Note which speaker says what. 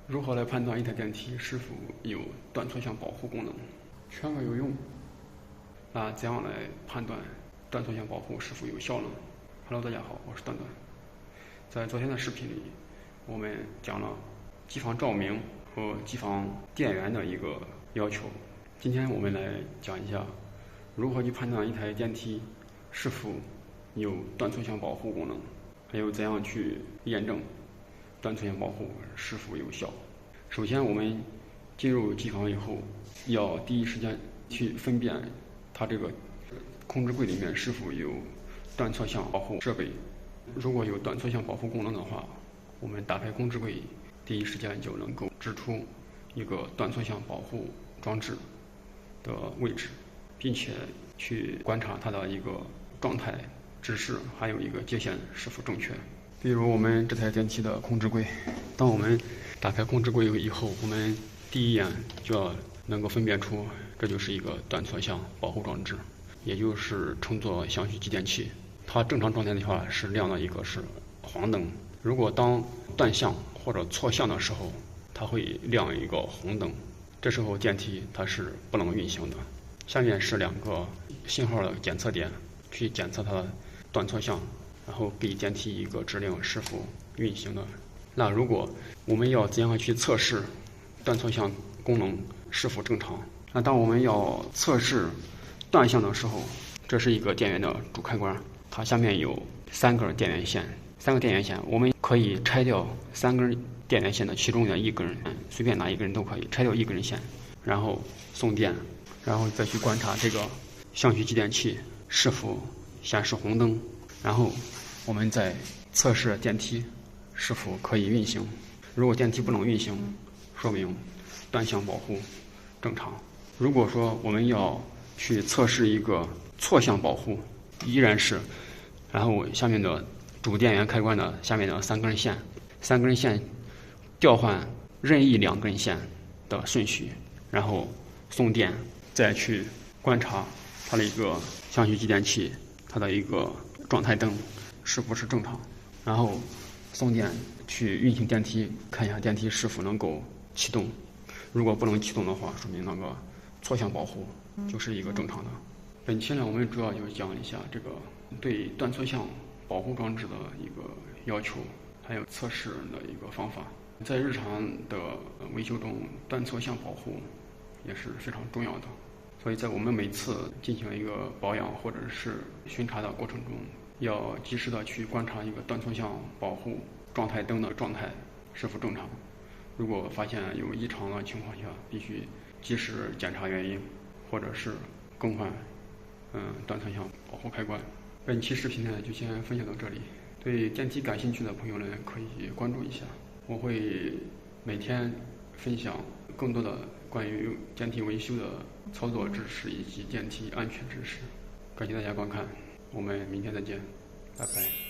Speaker 1: 如何来判断一台电梯是否有断错项保护功能？全文有用。那怎样来判断断错项保护是否有效呢？ Hello， 大家好，我是段段。在昨天的视频里，我们讲了机房照明和机房电源的一个要求。今天我们来讲一下如何去判断一台电梯是否有断错项保护功能，还有怎样去验证断错项保护是否有效。首先，我们进入机房以后，要第一时间去分辨它这个控制柜里面是否有断错项保护设备。如果有断错项保护功能的话，我们打开控制柜，第一时间就能够指出一个断错项保护装置的位置，并且去观察它的一个状态、指示，还有一个接线是否正确。比如我们这台电梯的控制柜，当我们打开控制柜以后，我们第一眼就要能够分辨出这就是一个断错项保护装置，也就是称作相序继电器。它正常状态的话是亮的一个是黄灯，如果当断项或者错项的时候，它会亮一个红灯，这时候电梯它是不能运行的。下面是两个信号的检测点，去检测它的断错项，然后给电梯一个指令是否运行的。那如果我们要怎样去测试断错项功能是否正常？那当我们要测试断项的时候，这是一个电源的主开关，它下面有3根电源线，我们可以拆掉3根电源线的其中的一根，随便哪一根都可以拆掉一根线，然后送电，然后再去观察这个相序继电器是否显示红灯，然后我们再测试电梯是否可以运行。如果电梯不能运行，说明断项保护正常。如果说我们要去测试一个错项保护，依然是然后下面的主电源开关的下面的3根线调换任意2根线的顺序，然后送电，再去观察它的一个相序继电器它的一个状态灯是不是正常，然后送电去运行电梯，看一下电梯是否能够启动。如果不能启动的话，说明那个错项保护就是一个正常的。本期呢，我们主要就讲一下这个对断错项保护装置的一个要求，还有测试的一个方法。在日常的维修中，断错项保护也是非常重要的。所以在我们每次进行一个保养或者是巡查的过程中，要及时的去观察一个断错项保护状态灯的状态是否正常。如果发现有异常的情况下，必须及时检查原因，或者是更换断错项保护开关。本期视频呢就先分享到这里，对电梯感兴趣的朋友呢可以关注一下，我会每天分享更多的关于电梯维修的操作知识以及电梯安全知识。感谢大家观看，我们明天再见，拜拜。